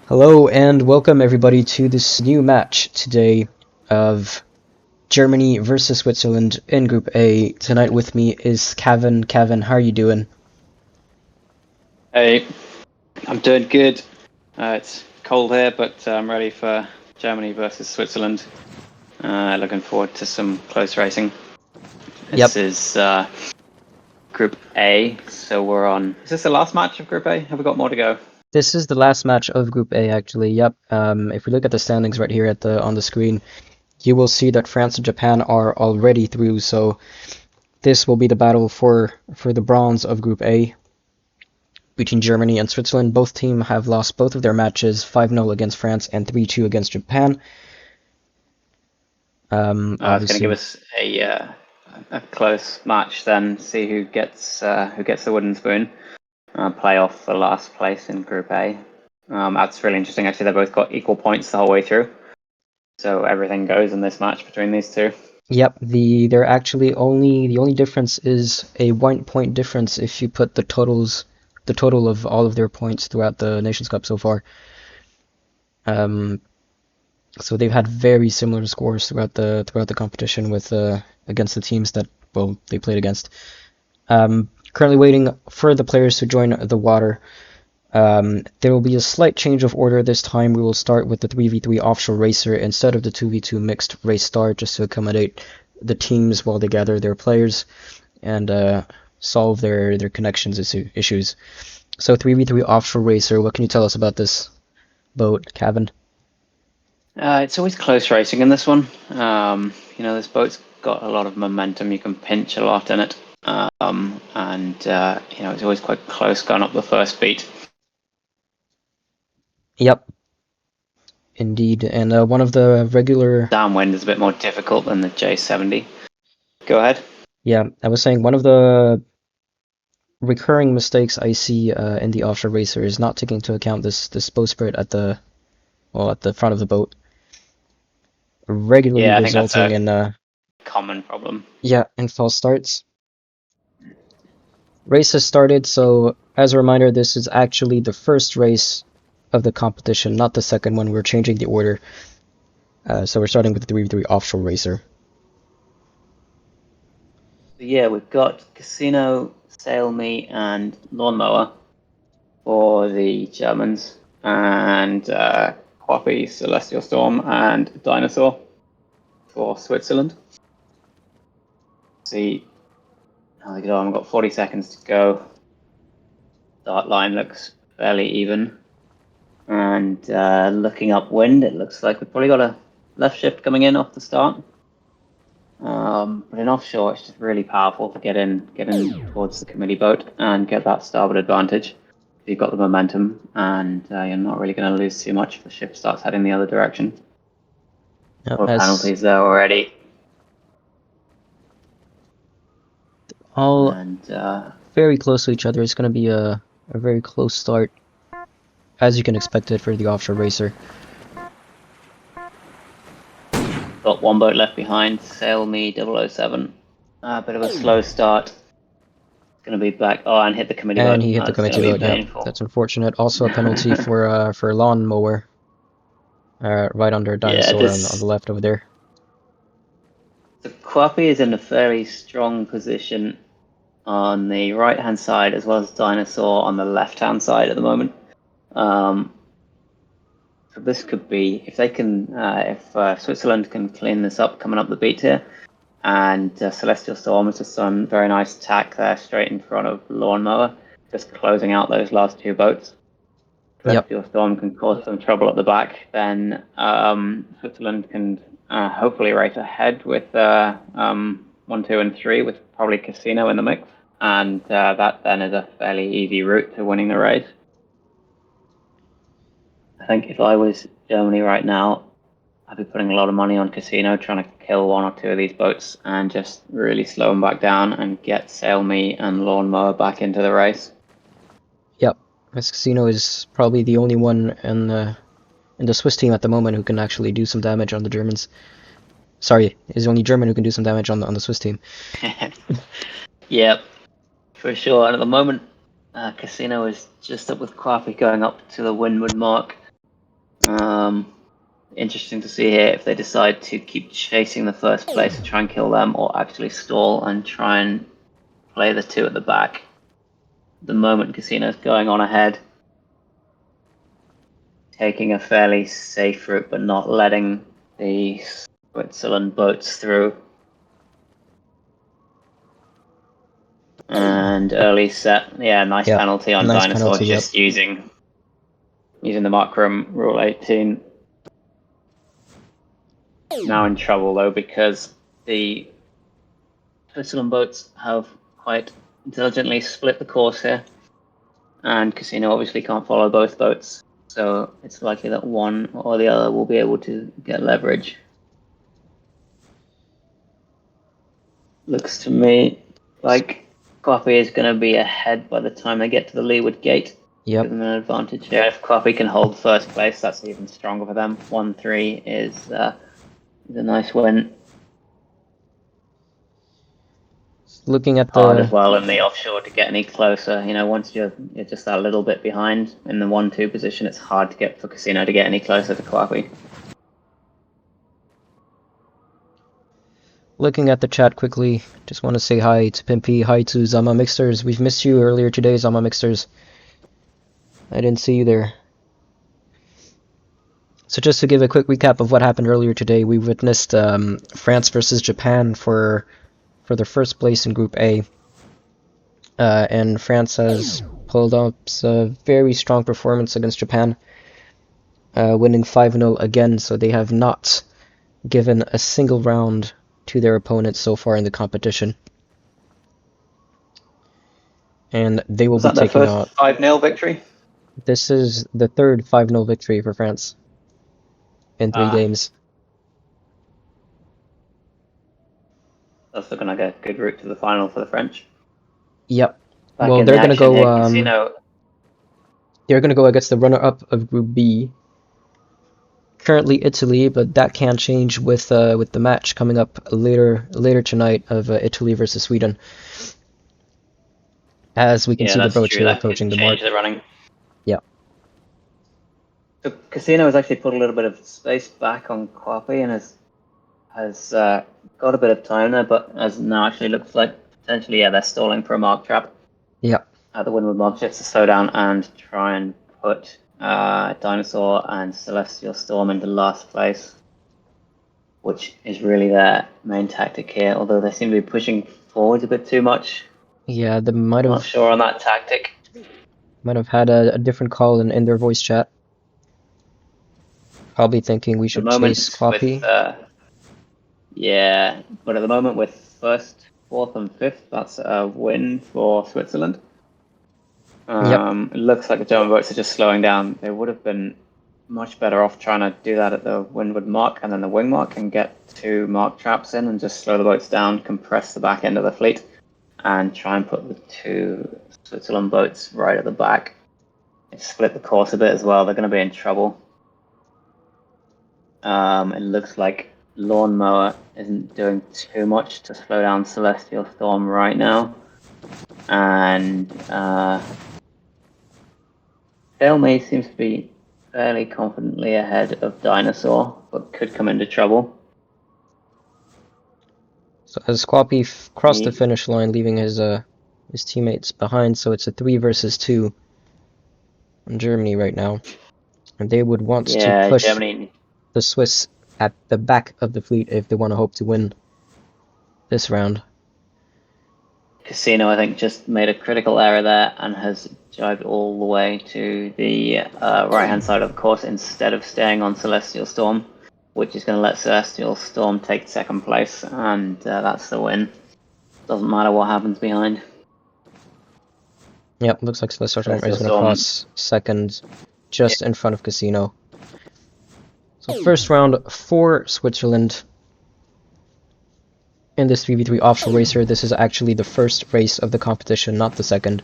Hello and welcome everybody to this new match today of Germany versus Switzerland in Group A. Tonight with me is Kevin. Kevin, how are you doing? Hey, I'm doing good. It's cold here, but I'm ready for Germany versus Switzerland. Looking forward to some close racing. Yep, This is Group A, so we're on. Is this the last match of Group A? Have we got more to go? this is the last match of Group A actually. Yep. If we look at the standings right here on the screen, you will see that France and Japan are already through, so this will be the battle for the bronze of Group A between Germany and Switzerland. Both teams have lost both of their matches, 5-0 against France and 3-2 against Japan. It's going to give Obviously, us a close match then. See who gets the wooden spoon. Play off the last place in Group A. That's really interesting. Actually, they both got equal points the whole way through. So everything goes in this match between these two. yep, they're actually the only difference is a 1 point difference if you put the total of all of their points throughout the Nations Cup so far. So they've had very similar scores throughout the competition with against the teams that they played against. Currently waiting for the players to join the water. There will be a slight change of order this time. We will start with the 3v3 offshore racer instead of the 2v2 mixed race start, just to accommodate the teams while they gather their players and solve their connections issues. So 3v3 offshore racer, what can you tell us about this boat, Kevin? It's always close racing in this one. This boat's got a lot of momentum. You can pinch a lot in it. It's always quite close going up the first beat. Yep, indeed. And one of the regular, Downwind is a bit more difficult than the J70. Go ahead. yeah, I was saying one of the recurring mistakes I see in the offshore racer is not taking into account this bowsprit at the front of the boat, regularly Yeah, I think that's resulting a in common problem. in false starts. Race has started, so as a reminder, this is actually the first race of the competition, not the second one. We're changing the order, so we're starting with the 3v3 offshore racer. Yeah, we've got Casino, Sail Me, and Lawnmower for the Germans, and Quappy, Celestial Storm, and Dinosaur for Switzerland. See how they get on. We've got 40 seconds to go. Start line looks fairly even. And looking upwind, it looks like we've probably got a left shift coming in off the start. But in offshore, it's just really powerful to get in towards the committee boat and get that starboard advantage. You've got the momentum, and you're not really going to lose too much if the ship starts heading the other direction. Or As penalties there already. all And very close to each other, it's going to be a very close start, as you can expect it for the offshore racer. got one boat left behind, Sail Me 007. A bit of a slow start. Going to be back. Oh, and hit the committee And boat. he hit the That's going to committee be boat, yeah. painful. That's unfortunate. Also a penalty for lawnmower, right under Yeah, dinosaur on the left over there. the Quappy is in a fairly strong position on the right hand side as well as Dinosaur on the left hand side at the moment. So this could be if they can, if Switzerland can clean this up coming up the beat here, and Celestial Storm has just done very nice attack there straight in front of Lawnmower, just closing out those last two boats. Celestial Storm can cause some trouble at the back, then Switzerland can hopefully race ahead with 1, 2, and 3 with probably Casino in the mix, and that then is a fairly easy route to winning the race. I think if I was Germany right now, I'd be putting a lot of money on Casino, trying to kill one or two of these boats and just really slow them back down and get Sail Me and Lawnmower back into the race. Yep, this Casino is probably the only one in the Swiss team at the moment who can actually do some damage on the Germans. Sorry, is the only German who can do some damage on the Swiss team. Yep, for sure. And at the moment, Casino is just up with Quaffy going up to the windward mark. Interesting to see here if they decide to keep chasing the first place to try and kill them, or actually stall and try and play the two at the back. The moment Casino's going on ahead, taking a fairly safe route, but not letting the Switzerland boats through. And early set, nice Yep. penalty on Nice Dinosaur, penalty, yep. just using the mark room rule 18. Now in trouble though, because the Switzerland boats have quite intelligently split the course here, and Casino obviously can't follow both boats, so it's likely that one or the other will be able to get leverage. Looks to me like Coffee is going to be ahead by the time they get to the leeward gate. Yep. Give them an advantage. Yeah, if Coffee can hold first place, that's even stronger for them. 1-3 is a nice win. Looking at Hard as the well in the offshore to get any closer. Once you're just that little bit behind in the 1-2 position, it's hard to get for Casino to get any closer to Coffee. Looking at the chat quickly, just want to say hi to Pimpy, hi to Zama Mixers. We've missed you earlier today, Zama Mixers. I didn't see you there. So just to give a quick recap of what happened earlier today, we witnessed France versus Japan for their first place in Group A. And France has pulled up a very strong performance against Japan, winning 5-0 again, so they have not given a single round to their opponents so far in the competition. And they will be taking out... Was that their first 5-0 victory? This is the third 5-0 victory for France in 3 games. That's looking like a good route to the final for the French. Yep. Back well, in they're the going to go... Casino. They're going to go against the runner-up of Group B, currently Italy, but that can change with the match coming up later tonight of Italy versus Sweden. As we can see the boats here approaching the mark. The running. Yeah. So Casino has actually put a little bit of space back on Quapi and has got a bit of time there, but as now actually looks like potentially they're stalling for a mark trap. Yeah. At the windward mark just to slow down and try and put Dinosaur and Celestial Storm into last place, which is really their main tactic here, although they seem to be pushing forwards a bit too much. Yeah, they might have... Not sure on that tactic. Might have had a different call in their voice chat. Probably thinking we should chase Quapi. Yeah, but at the moment with first, fourth, and fifth, that's a win for Switzerland. It looks like the German boats are just slowing down. They would have been much better off trying to do that at the windward mark and then the wing mark and get 2 mark traps in and just slow the boats down, compress the back end of the fleet, and try and put the 2 Switzerland boats right at the back. They split the course a bit as well. They're going to be in trouble. It looks like Lawnmower isn't doing too much to slow down Celestial Storm right now. And May seems to be fairly confidently ahead of Dinosaur, but could come into trouble. So as Quapi crossed the finish line, leaving his teammates behind, so it's a 3 versus 2 in Germany right now. And they would want to push the Swiss at the back of the fleet if they want to hope to win this round. Casino, I think, just made a critical error there and has jibed all the way to the right-hand side of the course instead of staying on Celestial Storm, which is going to let Celestial Storm take second place, and that's the win. Doesn't matter what happens behind. Yep, looks like Celestial Storm is going to cross second, just in front of Casino. So first round for Switzerland. In this 3v3 offshore racer, this is actually the first race of the competition, not the second.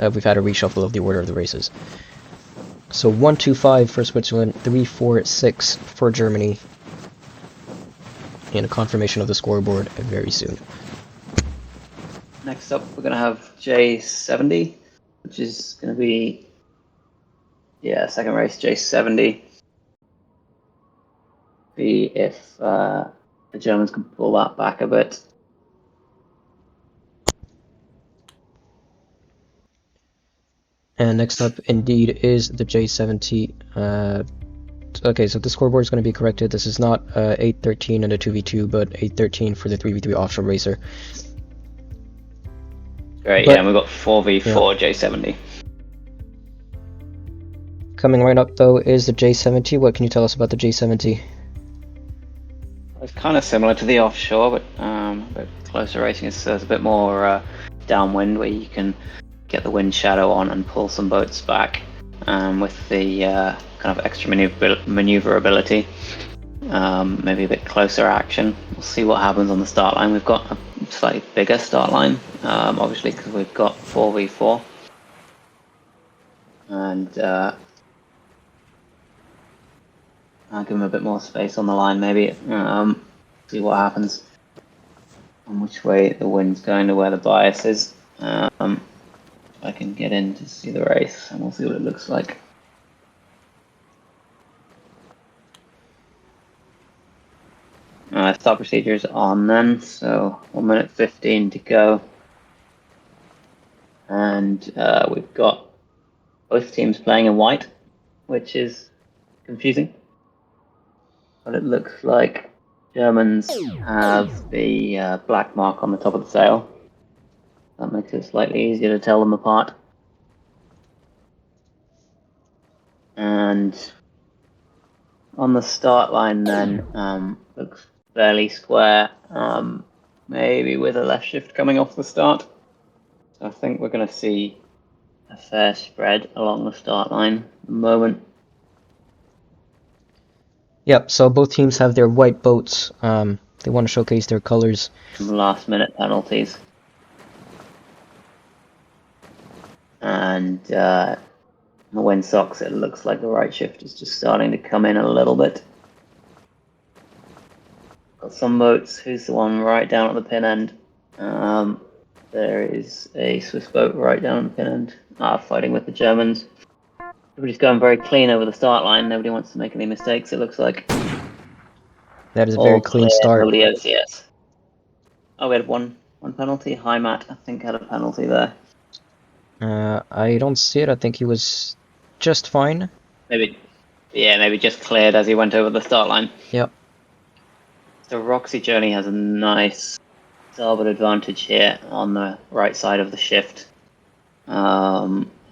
We've had a reshuffle of the order of the races. So 1-2-5 for Switzerland, 3-4-6 for Germany. And a confirmation of the scoreboard very soon. Next up, we're going to have J70, which is going to be, second race, J70. be if the Germans can pull that back a bit. And next up, indeed, is the J70. Okay, so the scoreboard is going to be corrected. This is not 8-13 and a 2v2, but 8-13 for the 3v3 offshore racer. Great, But, yeah, and we've got 4v4 J70. Coming right up, though, is the J70. What can you tell us about the J70? It's kind of similar to the offshore, but a bit closer racing. There's a bit more downwind where you can get the wind shadow on and pull some boats back with the kind of extra maneuverability. Maybe a bit closer action. We'll see what happens on the start line. We've got a slightly bigger start line, obviously, because we've got 4v4. And I'll give him a bit more space on the line, maybe. See what happens. On which way the wind's going to where the bias is. I can get in to see the race, and we'll see what it looks like. Start procedures on then, so 1 minute 15 to go. And we've got both teams playing in white, which is confusing. But it looks like Germans have the black mark on the top of the sail. That makes it slightly easier to tell them apart. And on the start line then, looks fairly square, maybe with a left shift coming off the start. So I think we're going to see a fair spread along the start line at the moment. Yep, so both teams have their white boats. They want to showcase their colors. Last minute penalties. And the windsocks, it looks like the right shift is just starting to come in a little bit. Got some boats. Who's the one right down at the pin end? There is a Swiss boat right down at the pin end, fighting with the Germans. Everybody's going very clean over the start line. Nobody wants to make any mistakes, it looks like. That is a All very clean clear start. for the OCS. Oh, we had one penalty. Hi, Matt, I think had a penalty there. I don't see it. I think he was just fine. Maybe just cleared as he went over the start line. Yep. So Roxy Journey has a nice starboard advantage here on the right side of the shift.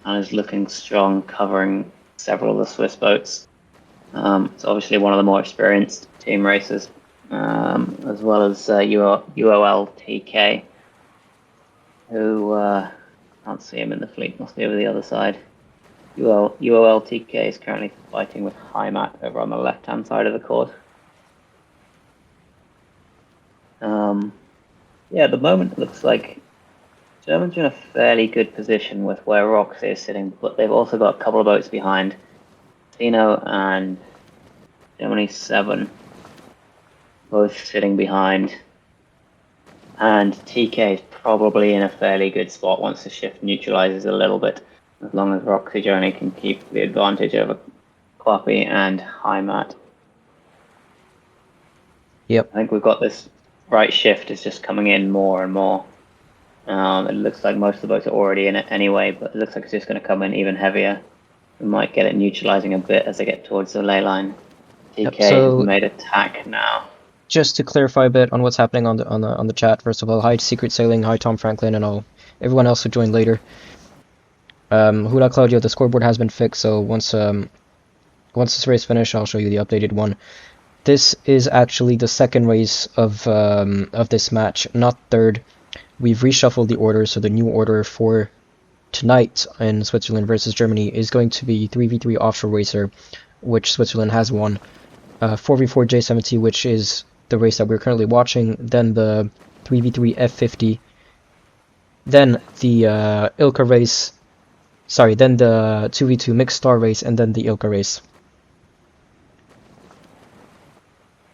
And is looking strong, covering several of the Swiss boats. It's obviously one of the more experienced team racers, as well as UOL TK, who can't see him in the fleet, must be over the other side. UOL TK is currently fighting with Heimat over on the left-hand side of the course. Yeah, at the moment it looks like Germans are in a fairly good position with where Roxy is sitting, but they've also got a couple of boats behind. Tino and Germany 7, both sitting behind. And TK is probably in a fairly good spot once the shift neutralizes a little bit, as long as Roxy Journey can keep the advantage over Quappy and Heimat. Yep. I think we've got this right shift is just coming in more and more. It looks like most of the boats are already in it anyway, but it looks like it's just going to come in even heavier. We might get it neutralizing a bit as they get towards the ley line. TK has made a tack now. Just to clarify a bit on what's happening on the chat, first of all, hi Secret Sailing, hi Tom Franklin, and everyone else who joined later. Hula Claudio, the scoreboard has been fixed, so once this race finishes, I'll show you the updated one. This is actually the second race of this match, not third. We've reshuffled the order, so the new order for tonight in Switzerland versus Germany is going to be 3v3 offshore racer, which Switzerland has won. 4v4 J70, which is the race that we're currently watching, then the 3v3 F50, then the Ilka race, then the 2v2 mixed star race, and then the Ilka race.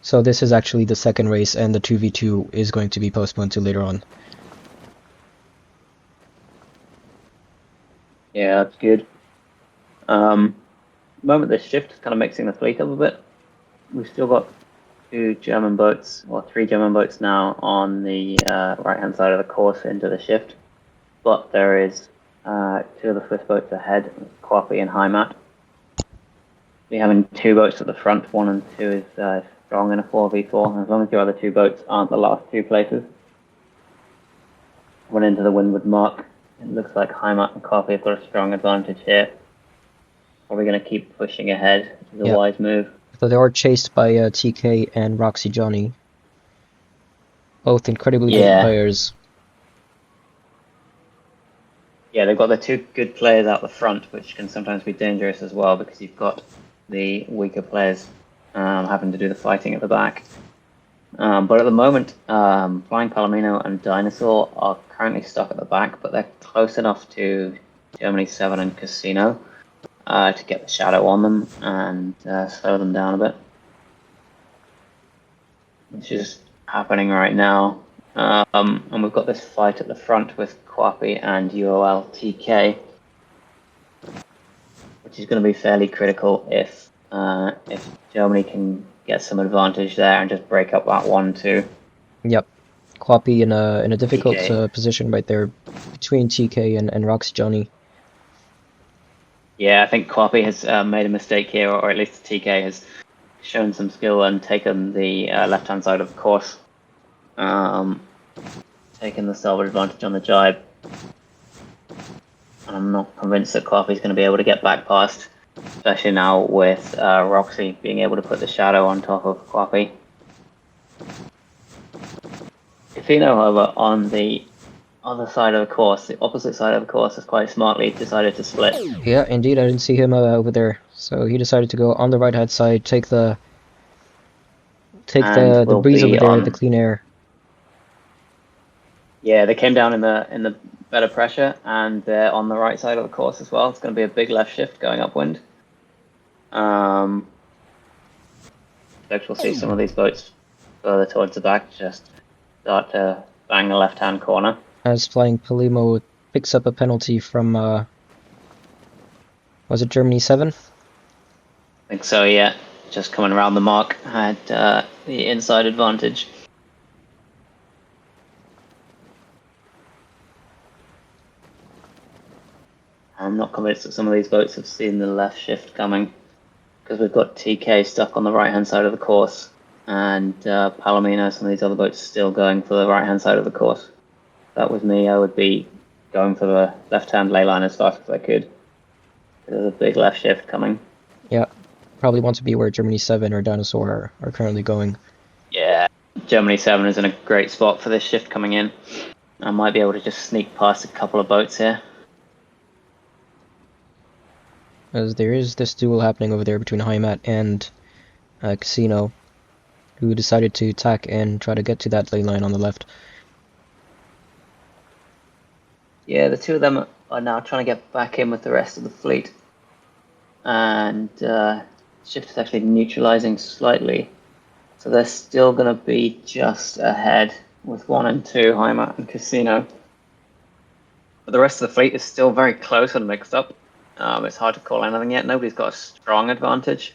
So this is actually the second race, and the 2v2 is going to be postponed to later on. Yeah, that's good. The moment this shift is kind of mixing the fleet up a bit. We've still got two German boats, or three German boats now on the right-hand side of the course into the shift. But there is two of the Swiss boats ahead, Quappy and Heimat. We having two boats at the front, 1 and 2 is strong in a 4v4, as long as your other two boats aren't the last two places. Went into the windward mark. It looks like Heimat and Quappy have got a strong advantage here. Probably going to keep pushing ahead, which is a wise move. So they are chased by TK and Roxy Johnny. Both incredibly good players. Yeah, they've got the two good players out the front, which can sometimes be dangerous as well, because you've got the weaker players having to do the fighting at the back. But at the moment, Flying Palomino and Dinosaur are currently stuck at the back, but they're close enough to Germany 7 and Casino to get the shadow on them and slow them down a bit. Which is happening right now. And we've got this fight at the front with Quappy and UOL TK, which is going to be fairly critical if Germany can get some advantage there and just break up that 1-2. Yep, Quappy in a difficult position right there between TK and Roxy Johnny. Yeah, I think Quappy has made a mistake here, or at least TK has shown some skill and taken the left-hand side of the course. Taking the starboard advantage on the jibe. And I'm not convinced that Quappy's going to be able to get back past, especially now with Roxy being able to put the shadow on top of Quappy. Casino, however, on the other side of the course, the opposite side of the course, has quite smartly decided to split. Yeah, indeed, I didn't see him over there. So he decided to go on the right-hand side, take the breeze over there, the clean air. Yeah, they came down in the better pressure, and they're on the right side of the course as well. It's going to be a big left shift going upwind. We'll see some of these boats further towards the back just start to bang the left-hand corner. As Flying Palimo picks up a penalty from, was it Germany 7? I think so, yeah. Just coming around the mark, had the inside advantage. I'm not convinced that some of these boats have seen the left shift coming, because we've got TK stuck on the right-hand side of the course, and Palomino, some of these other boats still going for the right-hand side of the course. If that was me, I would be going for the left-hand ley line as fast as I could. There's a big left shift coming. Yeah, probably want to be where Germany 7 or Dinosaur are currently going. Yeah, Germany 7 is in a great spot for this shift coming in. I might be able to just sneak past a couple of boats here. As there is this duel happening over there between Heimat and Casino, who decided to attack and try to get to that ley line on the left. Yeah, the two of them are now trying to get back in with the rest of the fleet. And shift is actually neutralizing slightly. So they're still going to be just ahead with 1 and 2, Heimat and Casino. But the rest of the fleet is still very close and mixed up. It's hard to call anything yet. Nobody's got a strong advantage.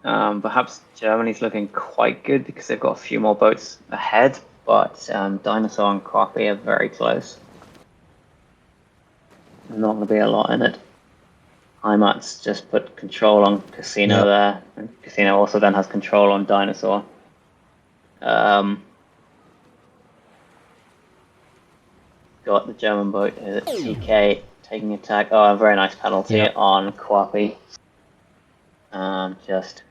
Perhaps Germany's looking quite good because they've got a few more boats ahead, but Dinosaur and Quappy are very close. There's not going to be a lot in it. Heimat's just put control on Casino there, and Casino also then has control on Dinosaur. Got the German boat TK taking attack. Oh, a very nice penalty on Quappy. Just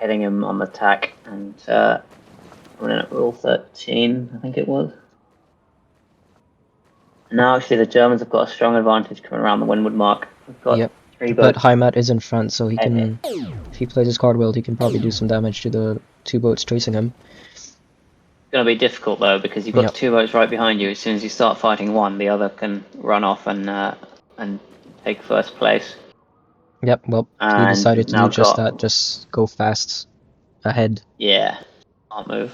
hitting him on the tack and coming in at rule 13, I think it was. Now actually the Germans have got a strong advantage coming around the windward mark. We've got 3 boats. But Heimat is in front, so he can, if he plays his card well, he can probably do some damage to the 2 boats chasing him. It's going to be difficult though, because you've got 2 boats right behind you. As soon as you start fighting one, the other can run off and take first place. Yep, well, he decided to do just that, just go fast ahead. Yeah, can't move.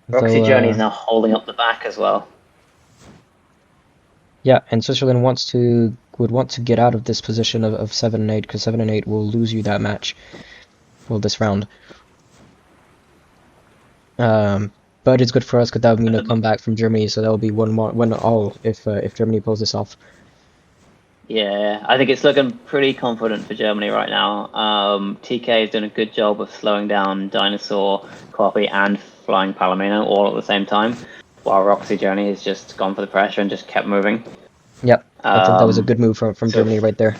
Roxy Journey is now holding up the back as well. Yeah, and Switzerland would want to get out of this position of 7 and 8, because 7 and 8 will lose you that match. well, this round. But it's good for us because that would mean a comeback from Germany, so that will be 1-1 if Germany pulls this off. Yeah, I think it's looking pretty confident for Germany right now. TK has done a good job of slowing down Dinosaur, Copy, and Flying Palomino all at the same time, while Roxy Journey has just gone for the pressure and just kept moving. Yep, I think that was a good move from So Germany right there.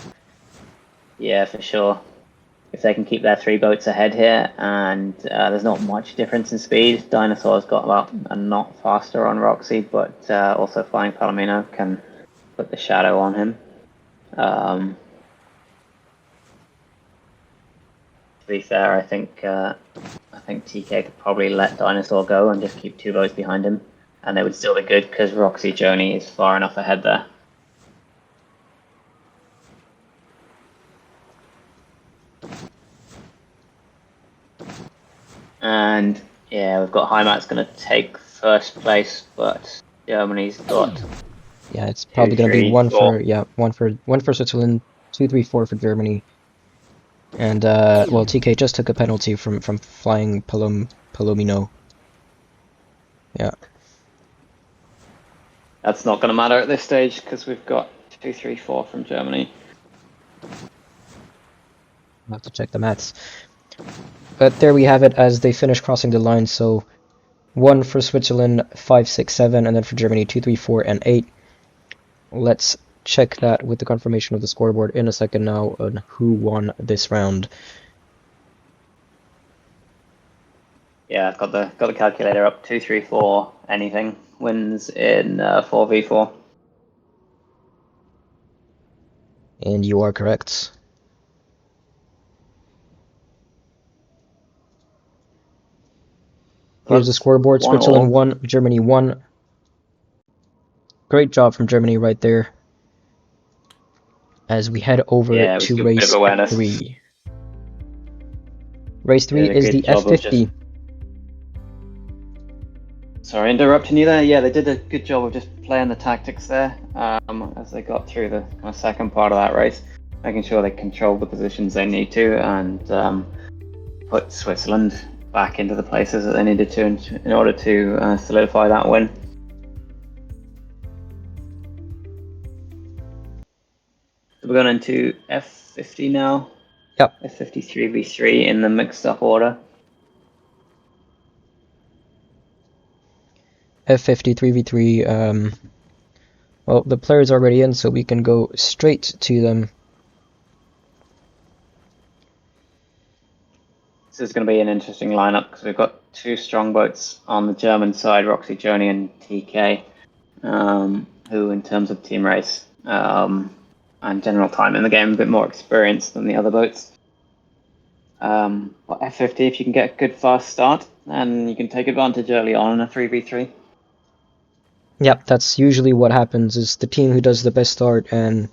yeah, for sure. If they can keep their 3 boats ahead here, and there's not much difference in speed. Dinosaur's got about a knot faster on Roxy, but also Flying Palomino can put the shadow on him. To be fair, I think TK could probably let Dinosaur go and just keep 2 boats behind him, and they would still be good because Roxy Journey is far enough ahead there. And yeah, we've got Heimat's going to take first place, but Germany's got Yeah, it's 2, probably gonna be 3, 4. one for Switzerland, 2-3-4 for Germany, and well, TK just took a penalty from flying Palomino. Yeah, That's not going to matter at this stage because we've got 2, 3, 4 from Germany. I'll have to check the maths. But there we have it as they finish crossing the line. So 1 for Switzerland, 5, 6, 7, and then for Germany 2, 3, 4, and 8. Let's check that with the confirmation of the scoreboard in a second now on who won this round. Yeah, I've got the calculator up. 2, 3, 4. Anything wins in 4v4. And you are correct. Here's the That's scoreboard. 1-1. Switzerland 1, Germany 1. Great job from Germany right there. As we head over Yeah, it was a to good bit of race awareness. 3. Race 3 Did a is good the job of just. F50. Sorry, interrupting you there. Yeah, they did a good job of just playing the tactics there as they got through the kind of second part of that race, making sure they controlled the positions they need to and put Switzerland back into the places that they needed to in order to solidify that win. So we're going into F50 now. Yep. F50 3v3 in the mixed up order. F50 3v3. Well, the player's already in, so we can go straight to them. This is going to be an interesting lineup because we've got 2 strong boats on the German side, Roxy Journey and TK, who in terms of team race and general time in the game, a bit more experienced than the other boats. But F50, if you can get a good fast start, then you can take advantage early on in a 3v3. Yep, that's usually what happens, is the team who does the best start and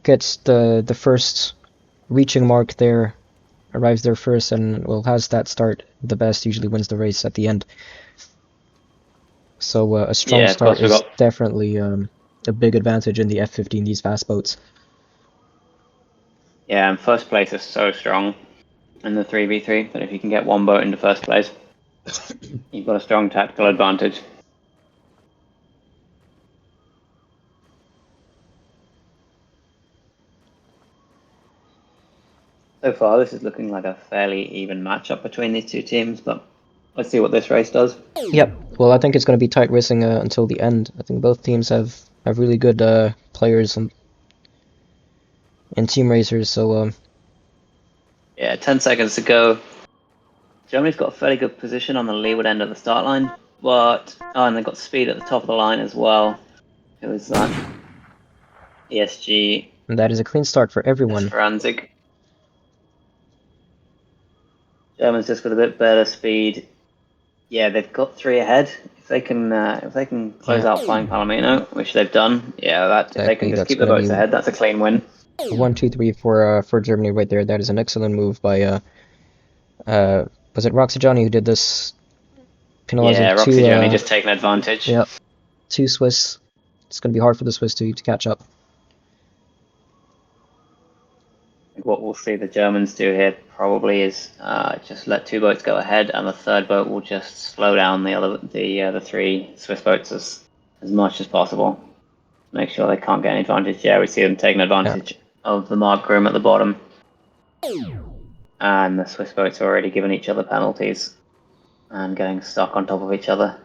gets the first reaching mark there, arrives there first, and well, has that start the best, usually wins the race at the end. So a strong start is definitely a big advantage in the F15, these fast boats. Yeah, and first place is so strong in the 3v3 that if you can get 1 boat into first place, you've got a strong tactical advantage. So far, this is looking like a fairly even matchup between these 2 teams, but let's see what this race does. Yep, well, I think it's going to be tight racing until the end. I think both teams have really good players and team racers, so yeah, 10 seconds to go. Germany's got a fairly good position on the leeward end of the start line, but and they've got speed at the top of the line as well. Who is that? ESG. and that is a clean start for everyone. Franzig. Germans just got a bit better speed. Yeah, they've got 3 ahead. If they can close out Flying Palomino, which they've done, yeah, that if they can Exactly, just that's keep the going to boats be ahead, that's a clean win. 1, 2, 3 for Germany right there. That is an excellent move by was it Roxy Johnny who did this, penalizing Yeah, Roxy 2 Journey just taking advantage. yeah, 2 Swiss. It's going to be hard for the Swiss to catch up. what we'll see the Germans do here probably is just let 2 boats go ahead, and the third boat will just slow down the 3 Swiss boats as much as possible. Make sure they can't get any advantage. Yeah, we see them taking advantage of the mark room at the bottom. And the Swiss boats are already giving each other penalties and getting stuck on top of each other.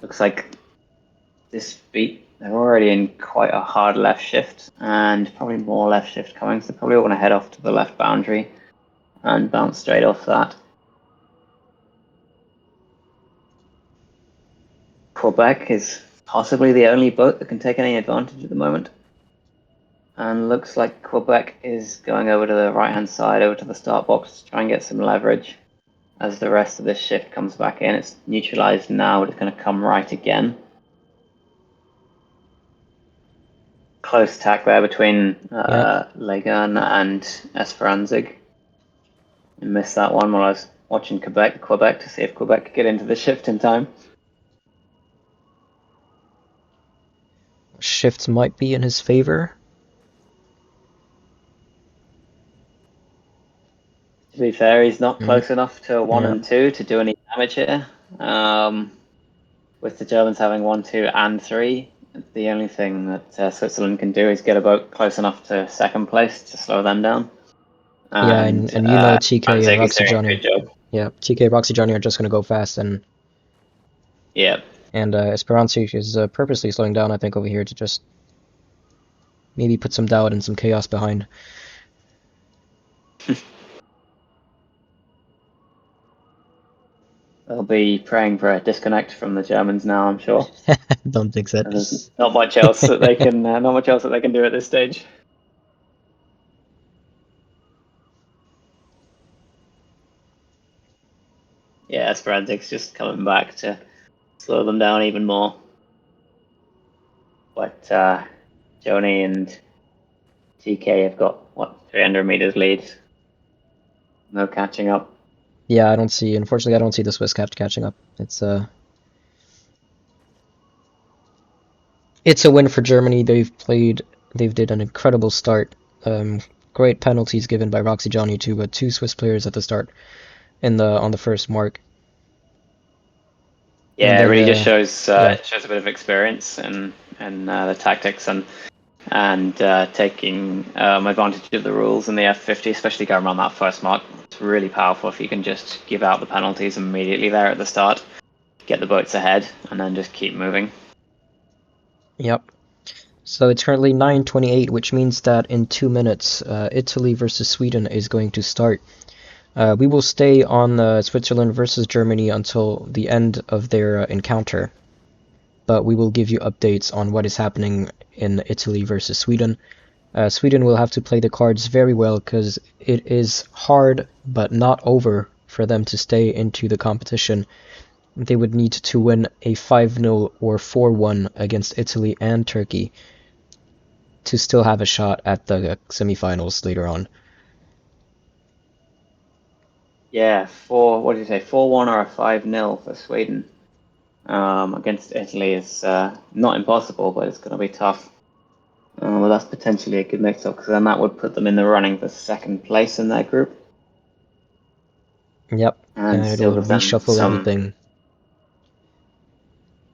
Looks like this beat, they're already in quite a hard left shift, and probably more left shift coming, so they probably want to head off to the left boundary and bounce straight off that. Quebec is possibly the only boat that can take any advantage at the moment. And looks like Quebec is going over to the right-hand side, over to the start box, to try and get some leverage. As the rest of this shift comes back in, it's neutralized now, but it's going to come right again. Close tack there between Legan and Esperanzig. I missed that one while I was watching Quebec to see if Quebec could get into the shift in time. Shifts might be in his favor. To be fair, he's not close enough to 1 and 2 to do any damage here. With the Germans having 1, 2, and 3, the only thing that Switzerland can do is get a boat close enough to second place to slow them down. And you know TK and Roxy Johnny. Job. Yeah, TK, Roxy Johnny are just gonna go fast, and Esperanza is purposely slowing down, I think, over here to just maybe put some doubt and some chaos behind. They'll be praying for a disconnect from the Germans now, I'm sure. Don't think so. There's not much else that they can do at this stage. Yeah, Esperanzic's just coming back to slow them down even more. But Joni and TK have got, 300 meters lead. No catching up. Yeah, unfortunately, I don't see the Swiss catching up. It's a win for Germany. They've did an incredible start. Great penalties given by Roxy Johnny to 2 Swiss players at the start on the first mark. Yeah, it really just shows a bit of experience and the tactics and taking advantage of the rules in the F50, especially going around that first mark. It's really powerful if you can just give out the penalties immediately there at the start, get the boats ahead, and then just keep moving. Yep. So it's currently 9:28, which means that in 2 minutes, Italy versus Sweden is going to start. We will stay on Switzerland versus Germany until the end of their encounter, but we will give you updates on what is happening in Italy versus Sweden. Sweden will have to play the cards very well because it is hard but not over for them to stay into the competition. They would need to win a 5-0 or 4-1 against Italy and Turkey to still have a shot at the semifinals later on. Yeah, 4-1 or a 5-0 for Sweden against Italy is not impossible, but it's going to be tough. Well, that's potentially a good mix-up, because then that would put them in the running for second place in their group. Yep, and it'll still reshuffle everything.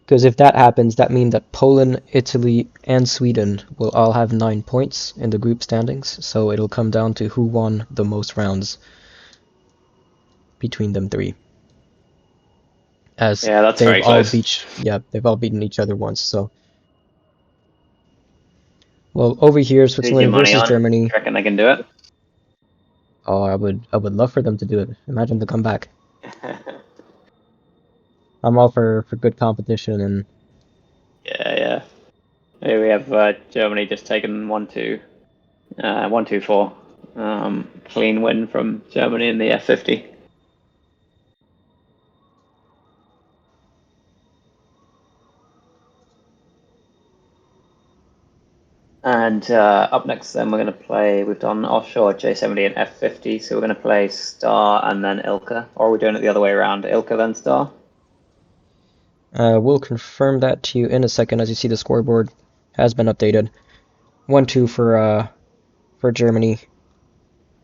Because if that happens, that means that Poland, Italy, and Sweden will all have 9 points in the group standings, so it'll come down to who won the most rounds between them 3. As that's they've very close. They've all beaten each other once, so. Well, over here, Switzerland versus Germany. You reckon they can do it? Oh, I would love for them to do it. Imagine the comeback. I'm all for good competition and. Yeah. Here we have Germany just taken 1-2, 1-2-4. Clean win from Germany in the F50. And up next, then we're going to play. We've done offshore, J70, and F50. So we're going to play Star and then Ilka, or we're doing it the other way around: Ilka then Star. We'll confirm that to you in a second as you see the scoreboard has been updated. 1-2 for Germany,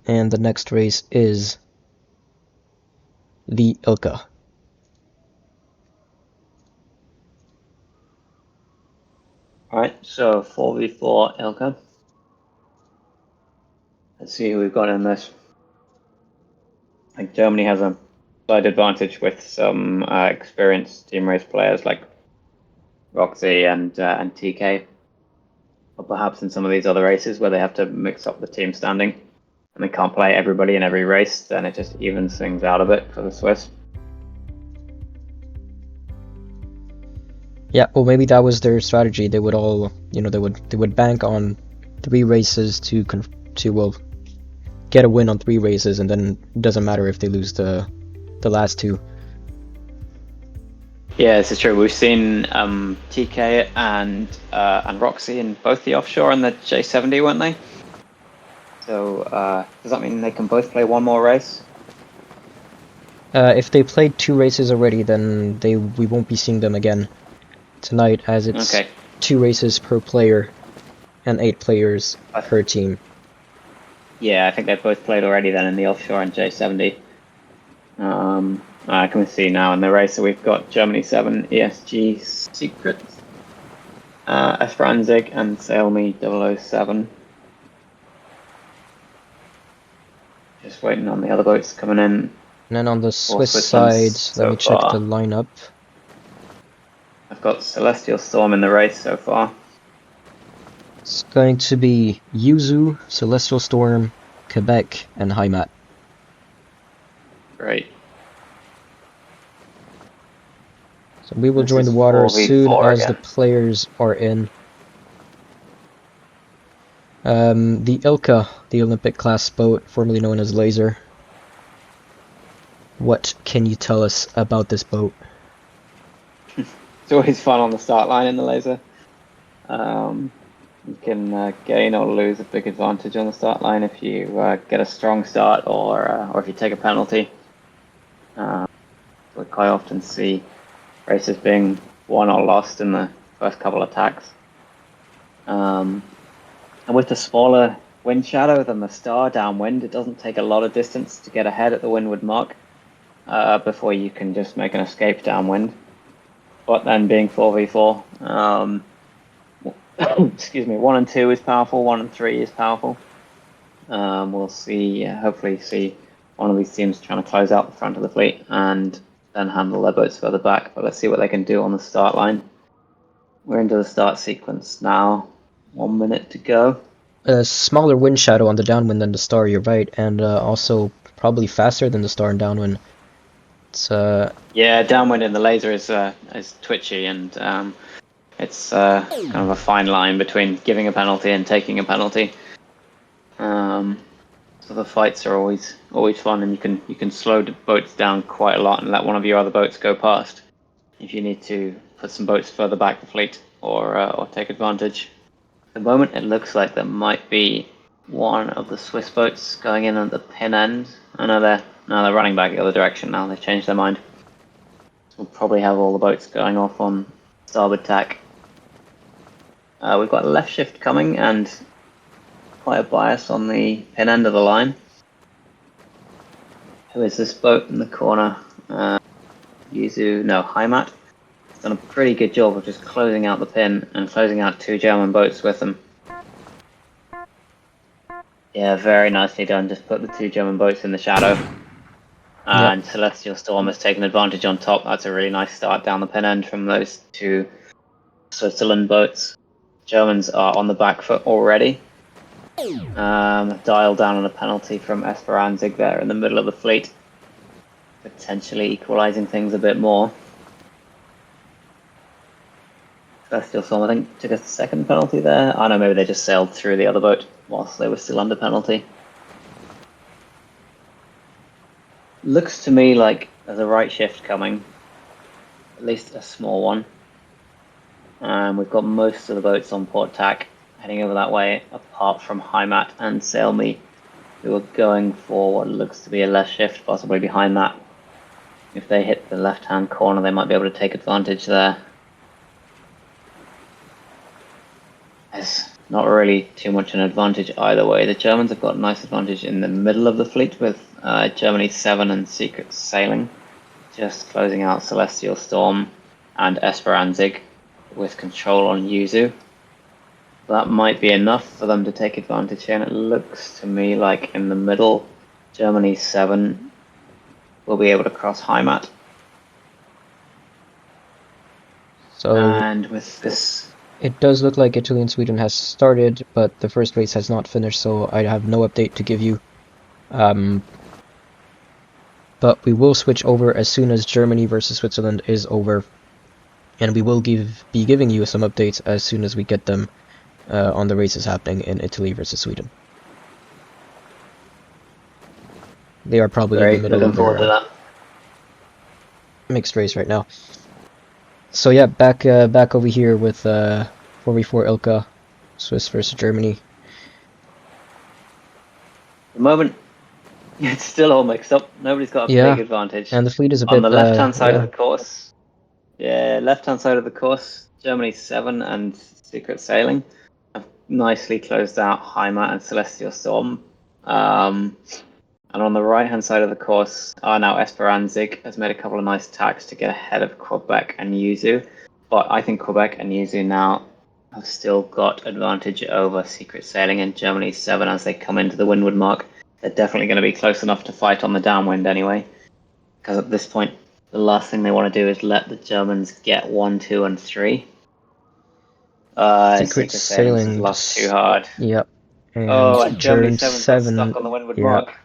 and the next race is the Ilka. Alright, so 4v4 Ilka. Let's see who we've got in this. I think Germany has a slight advantage with some experienced team race players like Roxy and TK. Or perhaps in some of these other races where they have to mix up the team standing and they can't play everybody in every race, then it just evens things out a bit for the Swiss. Yeah, well, maybe that was their strategy. They would all, they would bank on 3 races to get a win on 3 races, and then it doesn't matter if they lose the last 2. Yeah, this is true. We've seen TK and Roxy in both the offshore and the J70, weren't they? So does that mean they can both play one more race? If they played 2 races already, then we won't be seeing them again tonight, as it's Okay. 2 races per player and 8 players per team. Yeah, I think they've both played already then in the offshore and J70. I can see now in the race, so we've got Germany 7, ESG Secrets, Esperanzig, and Sailme 007. Just waiting on the other boats coming in. And then on the For Swiss Switzerland side, let me check the lineup. I've got Celestial Storm in the race so far. It's going to be Yuzu, Celestial Storm, Quebec, and Heimat. Great. So we will This join is the water as 4v4 soon as the again. players are in. The Ilka, the Olympic class boat, formerly known as Laser. What can you tell us about this boat? It's always fun on the start line in the laser. You can gain or lose a big advantage on the start line if you get a strong start or if you take a penalty. We quite often see races being won or lost in the first couple of tacks. And with the smaller wind shadow than the star downwind, it doesn't take a lot of distance to get ahead at the windward mark before you can just make an escape downwind. But then being 4v4, excuse me, 1 and 2 is powerful, 1 and 3 is powerful. We'll see, hopefully see one of these teams trying to close out the front of the fleet and then handle their boats further back. But let's see what they can do on the start line. We're into the start sequence now. 1 minute to go. A smaller wind shadow on the downwind than the star, you're right, and also probably faster than the star in downwind. It's Yeah, downwind in the laser is twitchy, and it's kind of a fine line between giving a penalty and taking a penalty. So the fights are always fun, and you can slow the boats down quite a lot and let one of your other boats go past if you need to put some boats further back the fleet or take advantage. At the moment, it looks like there might be one of the Swiss boats going in at the pin end. I know they're running back the other direction now. They've changed their mind. So we'll probably have all the boats going off on starboard tack. We've got a left shift coming and quite a bias on the pin end of the line. Who is this boat in the corner? Heimat. It's done a pretty good job of just closing out the pin and closing out 2 German boats with them. Yeah, very nicely done. Just put the 2 German boats in the shadow. And yep. Celestial Storm has taken advantage on top. That's a really nice start down the pin end from those 2 Switzerland boats. Germans are on the back foot already. Dial down on a penalty from Esperanzig there in the middle of the fleet. Potentially equalising things a bit more. Celestial Storm, I think, took a second penalty there. I know, maybe they just sailed through the other boat whilst they were still under penalty. Looks to me like there's a right shift coming. At least a small one. We've got most of the boats on port tack heading over that way, apart from Heimat and Sailme, who are going for what looks to be a left shift, possibly behind that. If they hit the left-hand corner, they might be able to take advantage there. As not really too much an advantage either way. The Germans have got a nice advantage in the middle of the fleet with Germany 7 and Secret Sailing, just closing out Celestial Storm and Esperanzig with control on Yuzu. That might be enough for them to take advantage here, and it looks to me like in the middle, Germany 7 will be able to cross Heimat. So and with this, it does look like Italy and Sweden has started, but the first race has not finished, so I have no update to give you. But we will switch over as soon as Germany versus Switzerland is over, and we will be giving you some updates as soon as we get them on the races happening in Italy versus Sweden. They are probably in the middle of their mixed race right now. So yeah, back over here with 4v4 Ilka, Swiss versus Germany. At the moment, it's still all mixed up. Nobody's got a Yeah, big advantage. and the fleet is a On bit the left-hand side yeah. of the course, left-hand side of the course, Germany 7 and Secret Sailing have nicely closed out Heimat and Celestial Storm. And on the right-hand side of the course, now Esperanzig has made a couple of nice attacks to get ahead of Quebec and Yuzu. But I think Quebec and Yuzu now have still got advantage over Secret Sailing and Germany 7 as they come into the windward mark. They're definitely going to be close enough to fight on the downwind anyway. Because at this point, the last thing they want to do is let the Germans get 1, 2, and 3. Secret Sailing lost too hard. Yep. And Germany 7 got stuck on the windward yeah. mark.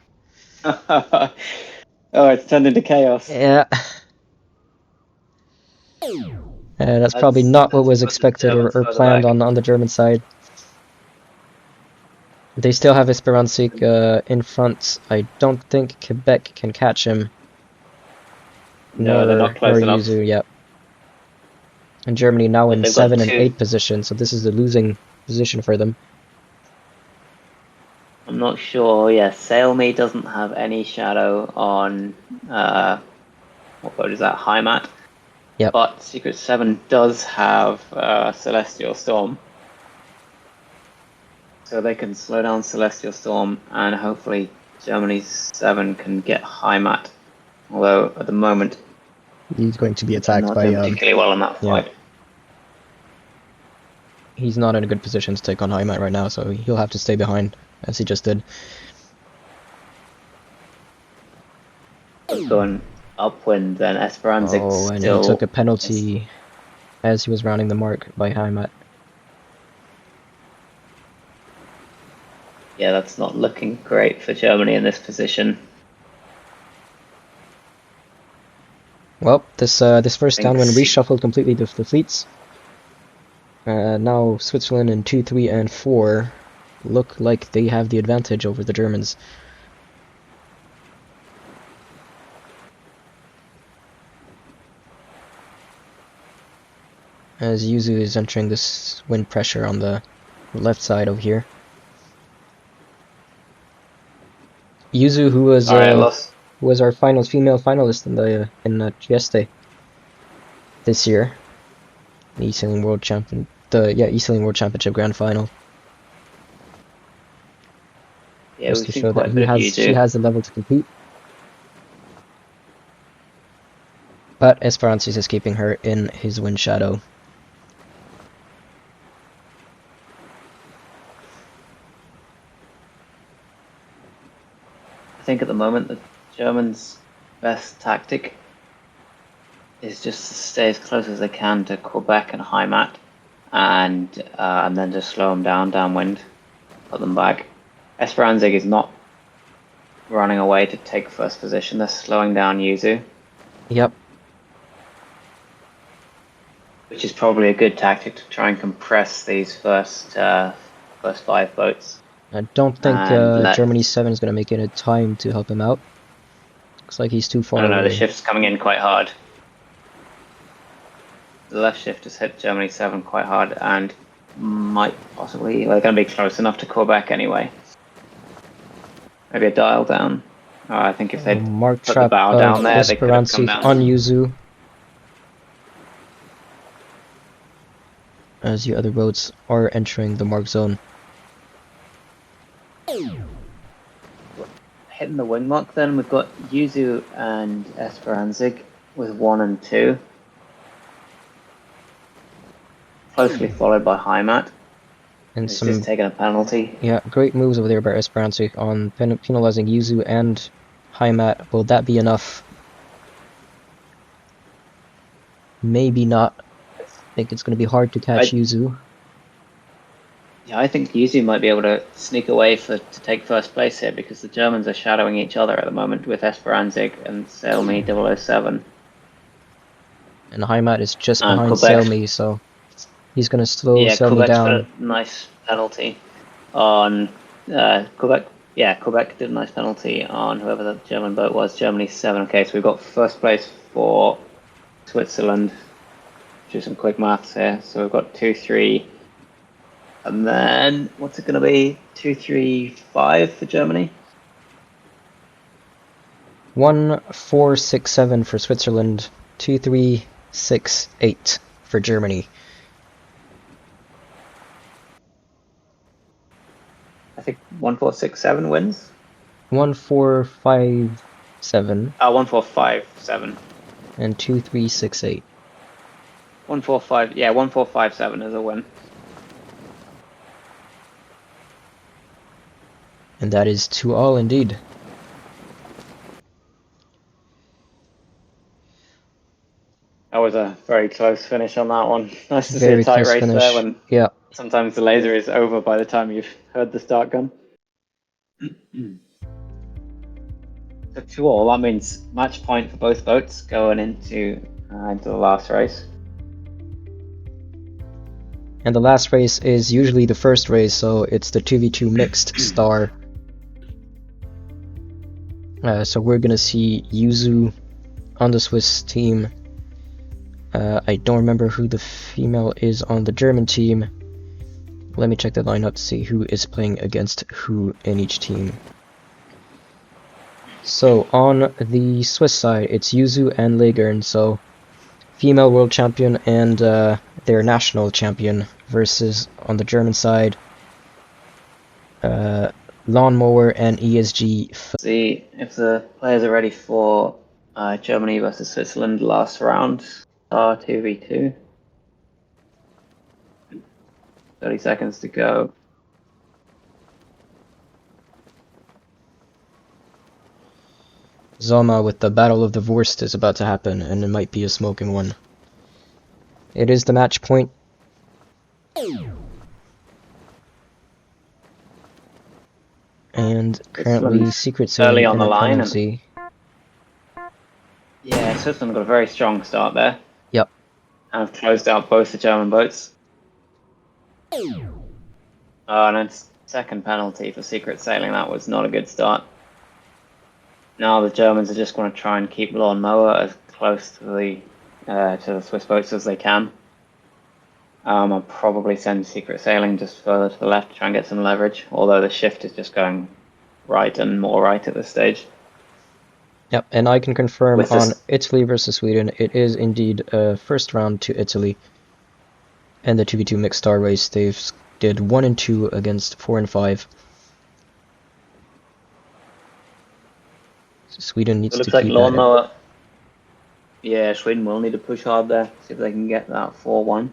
It's turned into chaos. Yeah. That's probably not what was expected or planned on the German side. They still have Esperanzig in front. I don't think Quebec can catch him. No, they're not close enough. Yuzu, yep. And Germany now in 7 and 8 position, so this is the losing position for them. I'm not sure. Yeah, Sail Me doesn't have any shadow on what boat is that? Heimat. Yep. But Secret 7 does have Celestial Storm. So they can slow down Celestial Storm, and hopefully Germany 7 can get Heimat. Although at the moment he's going to be attacked not by doing particularly well in that fight. Yeah. He's not in a good position to take on Heimat right now, so he'll have to stay behind, as he just did. Going upwind, then Esperanzig and he took a penalty as he was rounding the mark by Heimat. Yeah, that's not looking great for Germany in this position. Well, this first downwind reshuffled completely the fleets. Now Switzerland in 2, 3, and 4 look like they have the advantage over the Germans. As Yuzu is entering this wind pressure on the left side over here. Yuzu, who was our female finalist in the Trieste this year, the eSailing World Champion, eSailing World Championship Grand Final. Yeah, just to show that she has the level to compete. But Esperanzig is keeping her in his wind shadow. I think at the moment the Germans' best tactic is just to stay as close as they can to Quebec and Heimat, and then just slow them down downwind, put them back. Esperanzig is not running away to take first position. They're slowing down Yuzu. Yep. Which is probably a good tactic to try and compress these first 5 boats. I don't think Germany 7 is going to make it in time to help him out. Looks like he's too far away. I don't know, the shift's coming in quite hard. The left shift has hit Germany 7 quite hard and might possibly... they're going to be close enough to Quebec anyway. Maybe a dial down. I think if they put the bow down there, they could have come down. On Yuzu. as the other boats are entering the mark zone. Hitting the wing mark then, we've got Yuzu and Esperanzig with 1 and 2. Closely followed by Heimat. And He's some just taken a penalty. great moves over there by Esperanza on penalizing Yuzu and Heimat. Will that be enough? Maybe not. I think it's going to be hard to catch Yuzu. Yeah, I think Yuzu might be able to sneak away to take first place here because the Germans are shadowing each other at the moment with Esperanzig and Sailme 007. And Heimat is just behind Quebec. Sailme, so he's going to slow Sailme Quebec's down. got a nice penalty on Quebec. Yeah, Quebec did a nice penalty on whoever the German boat was. Germany 7. Okay, so we've got first place for Switzerland. Do some quick maths here. So we've got 2-3. And then, what's it going to be? 2-3-5 for Germany? 1-4-6-7 for Switzerland. 2-3-6-8 for Germany. I think 1-4-6-7 wins. 1-4-5-7. 1-4-5-7. And 2-3-6-8. 1-4-5. Yeah, 1-4-5-7 is a win. And that is 2-all indeed. That was a very close finish on that one. Nice to Very see a tight close race finish. there when yeah. Sometimes the laser is over by the time you've heard the start gun. So 2-all, that means match point for both boats going into the last race. And the last race is usually the first race, so it's the 2v2 mixed star. So we're gonna see Yuzu on the Swiss team. I don't remember who the female is on the German team. Let me check the lineup to see who is playing against who in each team. So on the Swiss side, it's Yuzu and Legern, so female world champion and their national champion, versus on the German side, Lawnmower and ESG. See if the players are ready for Germany versus Switzerland last round. 2v2. 30 seconds to go. Zoma with the Battle of the Wurst is about to happen, and it might be a smoking one. It is the match point. And currently Secret Sailing on in the a line. penalty. Yeah, Switzerland got a very strong start there. Yep. And have closed out both the German boats. And then second penalty for Secret Sailing. That was not a good start. Now the Germans are just going to try and keep Lawnmower as close to the Swiss boats as they can. I'll probably send Secret Sailing just further to the left to try and get some leverage, although the shift is just going right and more right at this stage. Yep, and I can confirm on Italy versus Sweden, it is indeed a first round to Italy. And the 2v2 mixed star race, they've did 1 and 2 against 4 and 5. So Sweden needs to keep Lawnmower. Yeah, Sweden will need to push hard there, see if they can get that 4-1.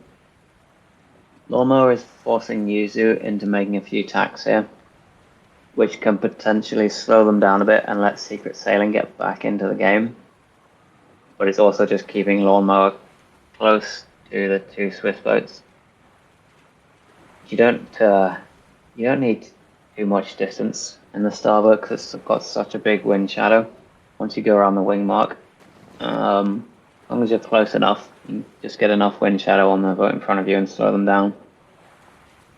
Lawnmower is forcing Yuzu into making a few tacks here, which can potentially slow them down a bit and let Secret Sailing get back into the game. But it's also just keeping Lawnmower close to the two Swiss boats. You don't need too much distance in the starboat because it's got such a big wind shadow. Once you go around the wing mark, as long as you're close enough, you just get enough wind shadow on the boat in front of you and slow them down.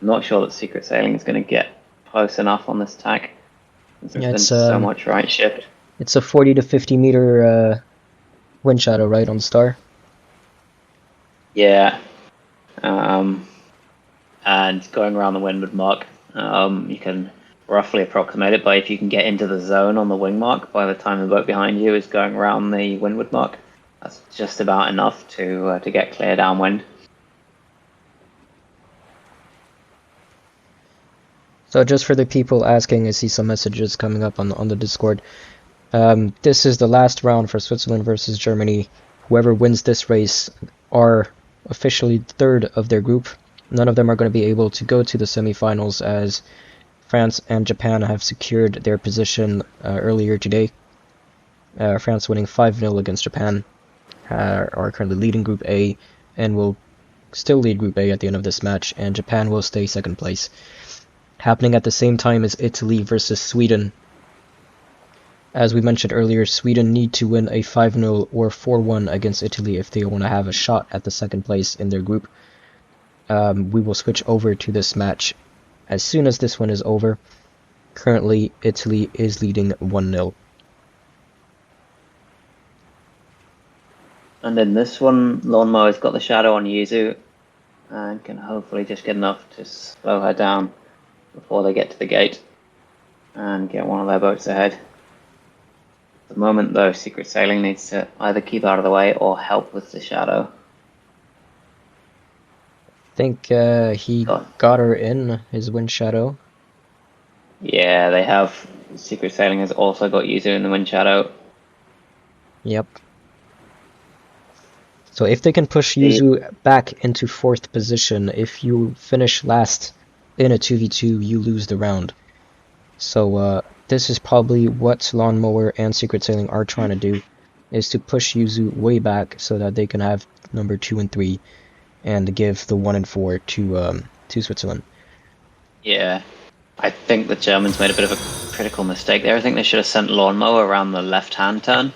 I'm not sure that Secret Sailing is going to get close enough on this tack. There's been so much right shift. It's a 40 to 50 meter wind shadow, right, on the star? Yeah. And going around the windward mark, you can roughly approximate it by if you can get into the zone on the wing mark by the time the boat behind you is going around the windward mark. That's just about enough to get clear downwind. So just for the people asking, I see some messages coming up on the Discord. This is the last round for Switzerland versus Germany. Whoever wins this race are officially third of their group. None of them are going to be able to go to the semifinals as France and Japan have secured their position earlier today. France winning 5-0 against Japan are currently leading Group A and will still lead Group A at the end of this match, and Japan will stay second place. Happening at the same time as Italy versus Sweden. As we mentioned earlier, Sweden need to win a 5-0 or 4-1 against Italy if they want to have a shot at the second place in their group. We will switch over to this match as soon as this one is over. Currently, Italy is leading 1-0. And in this one, Lawnmower's got the shadow on Yuzu and can hopefully just get enough to slow her down before they get to the gate and get one of their boats ahead. At the moment, though, Secret Sailing needs to either keep out of the way or help with the shadow. I think he got her in his wind shadow. Yeah, they have. Secret Sailing has also got Yuzu in the wind shadow. Yep. So if they can push Yuzu back into 4th position, if you finish last in a 2v2, you lose the round. So this is probably what Lawnmower and Secret Sailing are trying to do, is to push Yuzu way back so that they can have number 2 and 3 and give the 1 and 4 to Switzerland. Yeah, I think the Germans made a bit of a critical mistake there. I think they should have sent Lawnmower around the left-hand turn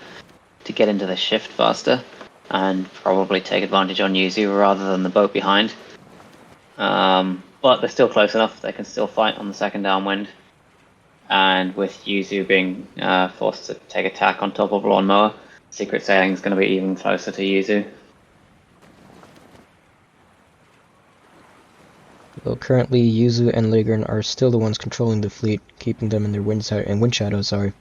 to get into the shift faster and probably take advantage on Yuzu rather than the boat behind. But they're still close enough. They can still fight on the second downwind. And with Yuzu being forced to take attack on top of Lawnmower, Secret Sailing is going to be even closer to Yuzu. Well, currently Yuzu and Lagern are still the ones controlling the fleet, keeping them in their wind shadow. Sorry.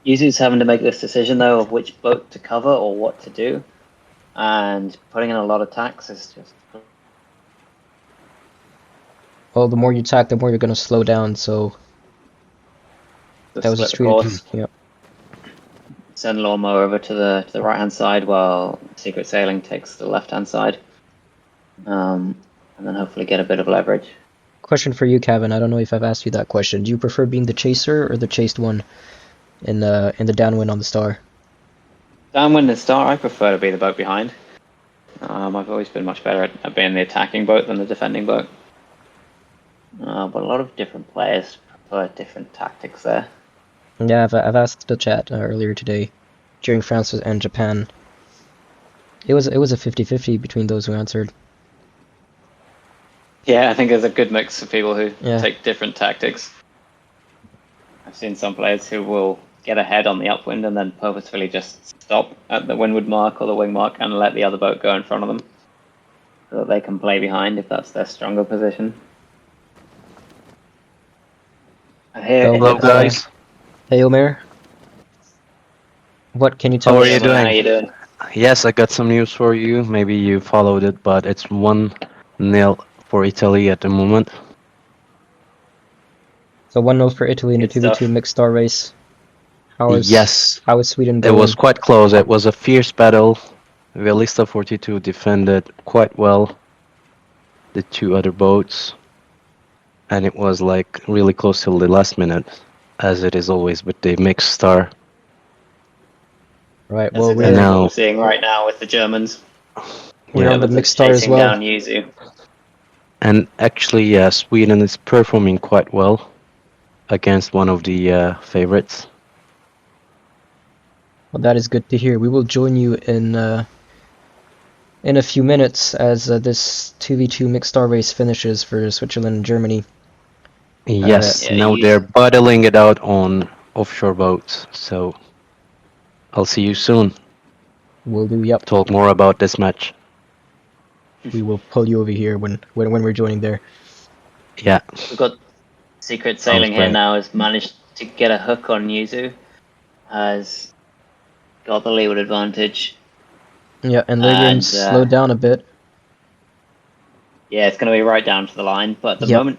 Yuzu's having to make this decision though of which boat to cover or what to do, and putting in a lot of tacks is just. Well, the more you attack, the more you're going to slow down. So that was a strategy. Yeah. Send Lawnmower over to the right hand side while Secret Sailing takes the left hand side, and then hopefully get a bit of leverage. Question for you, Kevin. I don't know if I've asked you that question. Do you prefer being the chaser or the chased one in the downwind on the star? Downwind and star, I prefer to be the boat behind. I've always been much better at being the attacking boat than the defending boat. But a lot of different players prefer different tactics there. Yeah, I've asked the chat earlier today during France and Japan. It was a 50-50 between those who answered. Yeah, I think there's a good mix of people who take different tactics. I've seen some players who will get ahead on the upwind and then purposefully just stop at the windward mark or the wing mark and let the other boat go in front of them so that they can play behind if that's their stronger position. Hello, guys. Hey, Omer. What can you tell us? How are you doing? How are you doing? Yes, I got some news for you. Maybe you followed it, but it's 1-0 for Italy at the moment. So 1-0 for Italy in the 2v2 mixed star race. How is Sweden going? It was quite close. It was a fierce battle. Velista 42 defended quite well the two other boats, and it was like really close till the last minute, as it is always with the mixed star. Right. Well, we're now what we're seeing right now with the Germans. We're on the mixed star as well. Down Yuzu. And actually, yeah, Sweden is performing quite well against one of the favorites. Well, that is good to hear. We will join you in a few minutes as this 2v2 mixed star race finishes for Switzerland and Germany. Yes, now they're battling it out on offshore boats, so I'll see you soon. Will do, yep. Talk more about this match. We will pull you over here when we're joining there. Yeah. We've got Secret Sailing here now has managed to get a hook on Yuzu, has got the leeward advantage. Yeah, and Lagern slowed down a bit. Yeah, it's going to be right down to the line. But at the Yep. moment,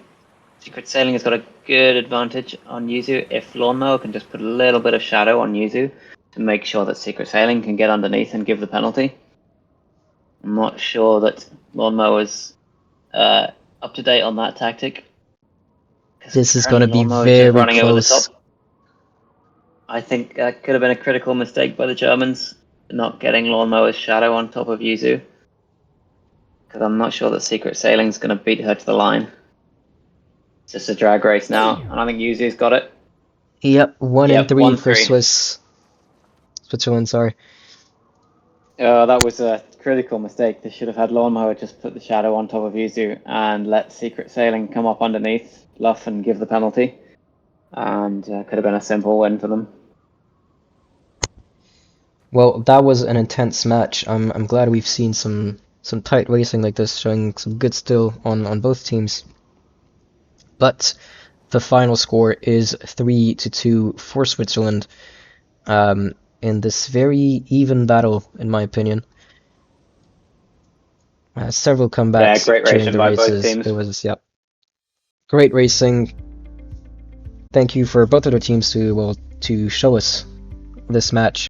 Secret Sailing has got a good advantage on Yuzu. If Lawnmower can just put a little bit of shadow on Yuzu to make sure that Secret Sailing can get underneath and give the penalty. I'm not sure that Lawnmower's up to date on that tactic. This is going to be Lawnmower is just very running over the close. top. I think that could have been a critical mistake by the Germans, not getting Lawnmower's shadow on top of Yuzu. Because I'm not sure that Secret Sailing's going to beat her to the line. It's just a drag race now, and I think Yuzu's got it. Yep, 1 and Yep, 3 for 1-3. Switzerland, sorry. That was a critical mistake. They should have had Lawnmower just put the shadow on top of Yuzu and let Secret Sailing come up underneath, bluff and give the penalty. And could have been a simple win for them. Well, that was an intense match. I'm glad we've seen some tight racing like this, showing some good skill on both teams. But the final score is 3-2 for Switzerland. In this very even battle, in my opinion. Several comebacks Great during racing the by both races. teams. It was, yep, great racing. Thank you for both of the teams to show us this match.